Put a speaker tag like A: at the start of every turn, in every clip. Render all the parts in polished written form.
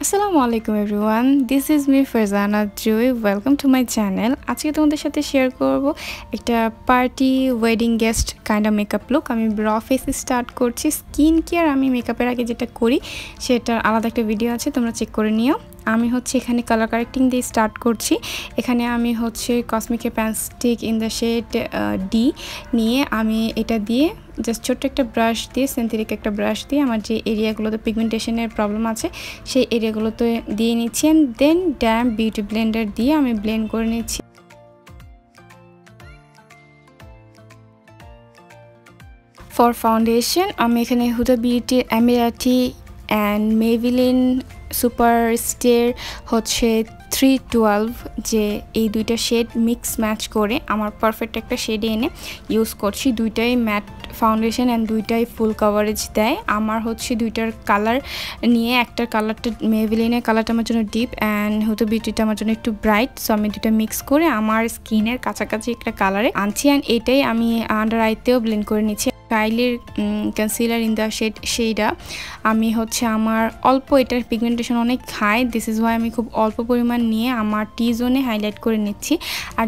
A: Assalamualaikum everyone, this is me FARZANA JUI. Welcome to my channel. আজকে তোমাদের সাথে share করব একটা party wedding guest kind of makeup look. আমি র ফেসে স্টার্ট করছি। স্কিন কেয়ার আমি মেকআপের আগে যেটা করি সেটার আলাদা একটা ভিডিও আছে, তোমরা চেক করে নিও। আমি এখানে কালার কারেক্টিং দিয়ে স্টার্ট করছি। এখানে আমি কসমিকের প্যানস্টিক ইন দ্য শেড ডি নিয়ে আমি এটা দিয়ে জাস্ট ছোট্ট একটা ব্রাশ দিয়ে, সিনথেটিক একটা ব্রাশ দিয়ে আমার যে এরিয়াগুলোতে পিগমেন্টেশনের প্রবলেম আছে সেই এরিয়াগুলোতে দিয়ে নিচ্ছি। And then damp beauty blender দিয়ে আমি ব্লেন্ড করে নিচ্ছি। ফর ফাউন্ডেশন আমি এখানে Huda beauty Emirati and Maybelline super star 312 যে এই দুইটা শেড মিক্স ম্যাচ করে আমার পারফেক্ট একটা শেডে এনে ইউজ করছি। দুইটাই ম্যাট ফাউন্ডেশন অ্যান্ড দুইটাই ফুল কভারেজ দেয়। আমার দুইটার কালার নিয়ে একটার কালারটা মেভিলিনের কালারটা আমার জন্য ডিপ অ্যান্ড হুদা বিউটিটা আমার জন্য একটু ব্রাইট, সো আমি দুইটা মিক্স করে আমার স্কিনের কাছাকাছি একটা কালারে আনছি। অ্যান্ড এটাই আমি আন্ডার আইতেও ব্লেন্ড করে নিচ্ছি। কাইলির কনসিলার ইন দ্য শেডা আমি আমার অল্প, এটার পিগমেন্টেশন অনেক হাই, দিস ইজ ওয়াই আমি খুব অল্প পরিমাণ নিয়ে আমার টি জোনে হাইলাইট করে নিচ্ছি। আর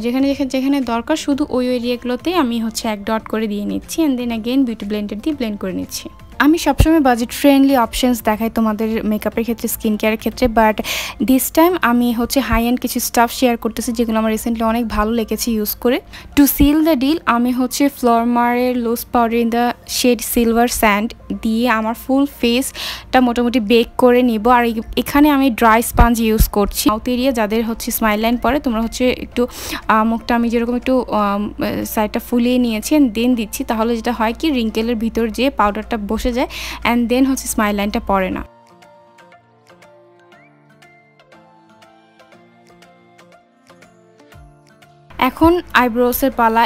A: যেখানে দরকার শুধু ওই এরিয়াগুলোতেই আমি এক ডট করে দিয়ে নিচ্ছি। And then again beauty blender দিয়ে ব্লেন্ড করে নিচ্ছি। আমি সবসময় বাজেট ফ্রেন্ডলি অপশনস দেখাই তোমাদের মেকআপের ক্ষেত্রে, স্কিন কেয়ারের ক্ষেত্রে, বাট দিস টাইম আমি হাই এন্ড কিছু স্টাফ শেয়ার করতেছি যেগুলো আমার রিসেন্টলি অনেক ভালো লেগেছে ইউজ করে। টু সিল দ্য ডিল আমি ফ্লোরমারের loose powder in the shade silver sand দিয়ে আমার ফুল ফেসটা মোটামুটি বেক করে নিব। আর এখানে আমি ড্রাই স্পঞ্জ ইউজ করছি। মাউথ এরিয়া যাদের স্মাইল লাইন পরে তোমরা একটু মুখটা আমি যেরকম একটু সাইডটা ফুলিয়ে নিয়েছি অ্যান্ড দেন দিচ্ছি, তাহলে যেটা হয় কি রিঙ্কেলের ভিতর যে পাউডারটা বসে যায় অ্যান্ড দেন স্মাইল লাইনটা পড়ে না। এখন আইব্রোসের পালা।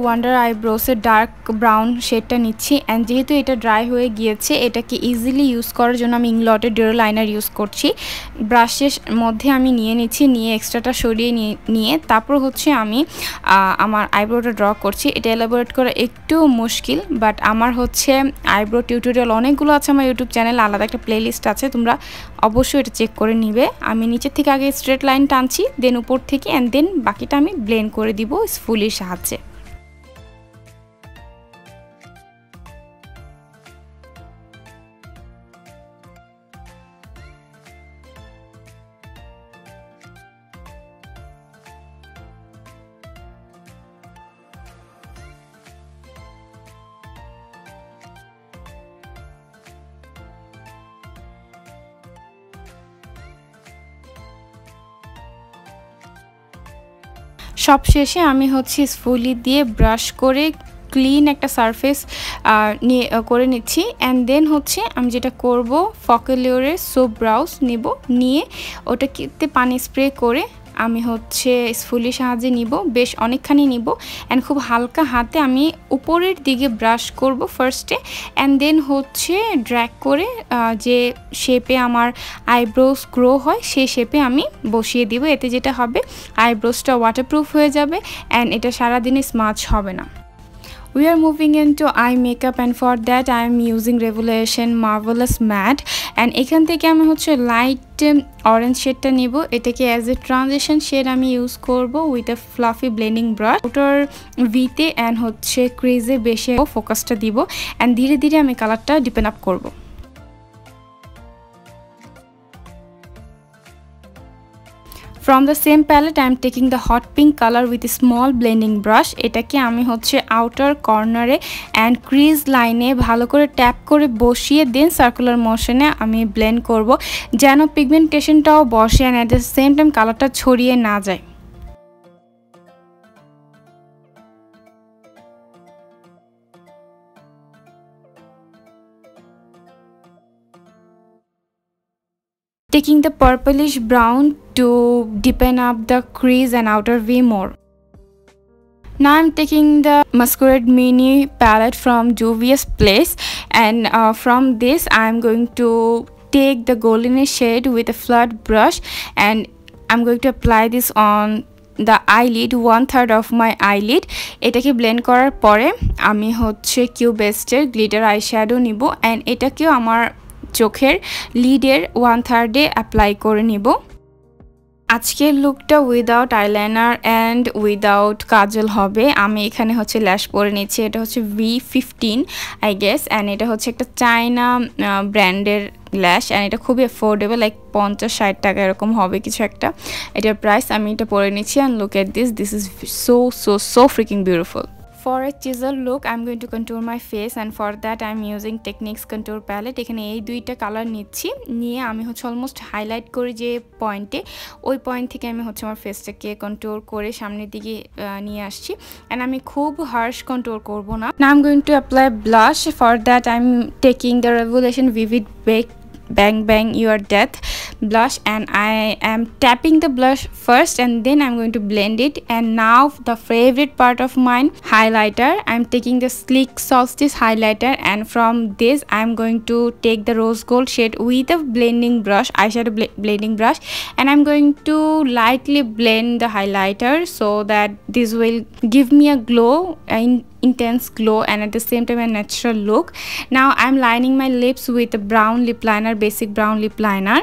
A: ওয়ান্ডার আইব্রোসের ডার্ক ব্রাউন শেডটা নিচ্ছি। অ্যান্ড যেহেতু এটা ড্রাই হয়ে গিয়েছে, এটাকে ইজিলি ইউজ করার জন্য আমি ইংলটের ডিউরাল লাইনার ইউজ করছি। ব্রাশের মধ্যে আমি নিয়ে নিচ্ছি, নিয়ে এক্সট্রাটা সরিয়ে নিয়ে তারপর আমি আমার আইব্রোটা ড্র করছি। এটা এলাবোরেট করা একটু মুশকিল, বাট আমার আইব্রো টিউটোরিয়াল অনেকগুলো আছে আমার ইউটিউব চ্যানেলে, আলাদা একটা প্লেলিস্ট আছে, তোমরা অবশ্যই এটা চেক করে নিবে। আমি নিচের থেকে আগে স্ট্রেট লাইন টানছি, দেন উপর থেকে, অ্যান্ড দেন বাকিটা আমি ব্লেন্ড করে দিব স্ফুলির সাহায্যে। সবশেষে আমি স্ফুলি দিয়ে ব্রাশ করে ক্লিন একটা সারফেস করে নিচ্ছি। অ্যান্ড দেন আমি যেটা করব, ফকেলিওরের সোপ ব্রাউজ নিব, নিয়ে ওটাতে পানি স্প্রে করে আমি স্ফুলির সাহায্যে নিব, বেশ অনেকখানি নিব। অ্যান্ড খুব হালকা হাতে আমি উপরের দিকে ব্রাশ করব ফার্স্টে, অ্যান্ড দেন ড্র্যাগ করে যে শেপে আমার আইব্রোস গ্রো হয় সেই শেপে আমি বসিয়ে দিব। এতে যেটা হবে আইব্রোসটা ওয়াটারপ্রুফ হয়ে যাবে অ্যান্ড এটা সারাদিনে স্মাচ হবে না। We are moving into eye makeup and for that I am using Revolution Marvelous Matte and এখান থেকে আমি লাইট অরেঞ্জ শেডটা নিব। এটাকে অ্যাজ এ ট্রানজিশন শেড আমি ইউজ করব with a fluffy blending brush. Outer ভিতে অ্যান্ড ক্রিজে বেশি ফোকাসটা দিব অ্যান্ড ধীরে ধীরে আমি কালারটা ডিপেন্ড আপ করব। From the same palette I am taking the hot pink color with a small blending brush. এটাকে আমি আউটার কর্নারে অ্যান্ড ক্রিজ লাইনে ভালো করে ট্যাপ করে বসিয়ে দেন সার্কুলার মোশনে আমি ব্লেন্ড করব, যেন পিগমেন্টেশনটাও বসে and at the same time কালারটা ছড়িয়ে না যায়। Taking the purplish brown to deepen up the crease and outer V more. Now I'm taking the Masquerade Mini palette from Juvia's Place and from this I'm going to take the goldenish shade with a flat brush and I'm going to apply this on the eyelid, 1/3 of my eyelid. এটাকে blend করার পরে আমি কিউবেস্টের glitter eyeshadow নিব and এটাকেও আমার চোখের লিডের 1/3 apply করে নিব। আজকের লুকটা উইদাউট আইলাইনার অ্যান্ড উইদাউট কাজল হবে। আমি এখানে হচ্ছে ল্যাশ পরে নিচ্ছি, এটা হচ্ছে V15 আই গেস, অ্যান্ড এটা হচ্ছে একটা চায়না ব্র্যান্ডের ল্যাশ, অ্যান্ড এটা খুবই অ্যাফোর্ডেবল, লাইক 50-60 টাকা এরকম হবে কিছু একটা এটার প্রাইস। আমি এটা পরে নিচ্ছি and look at this is so freaking beautiful. For a chisel look, I'm going to contour my face, and for that I'm using Techniques contour palette. এখানে এই দুইটা কালার নিচ্ছি, নিয়ে আমি হচ্ছে অলমোস্ট হাইলাইট করি যে পয়েন্টে, ওই পয়েন্ট থেকে আমি হচ্ছে আমার ফেসটাকে কন্ট্রোল করে সামনের দিকে নিয়ে আসছি, অ্যান্ড আমি খুব হার্শ কন্ট্রোল করব না। Now I'm going to apply blush. For that I'm taking the Revolution Vivid Bang Bang Your Death blush, and I am tapping the blush first and then I'm going to blend it. And now the favorite part of mine, highlighter. I'm taking the Sleek Solstice highlighter, and from this I'm going to take the rose gold shade with a blending brush, eyeshadow blending brush, and I'm going to lightly blend the highlighter so that this will give me a glow, intense glow, and at the same time a natural look. Now I'm lining my lips with a brown lip liner, basic brown lip liner.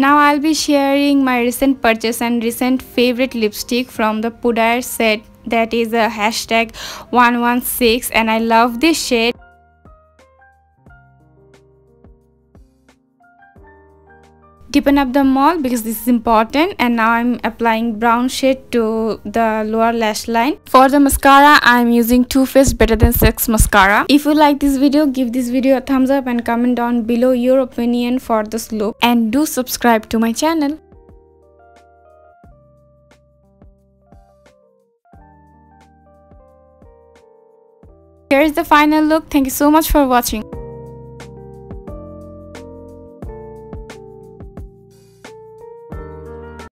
A: Now I'll be sharing my recent purchase and recent favorite lipstick from the Pudair set, that is a #116, and I love this shade. Deepen up the mole because this is important, and now I'm applying brown shade to the lower lash line. For the mascara, I'm using Too Faced Better Than Sex mascara. If you like this video, give this video a thumbs up and comment down below your opinion for this look, and do subscribe to my channel. Here is the final look. Thank you so much for watching.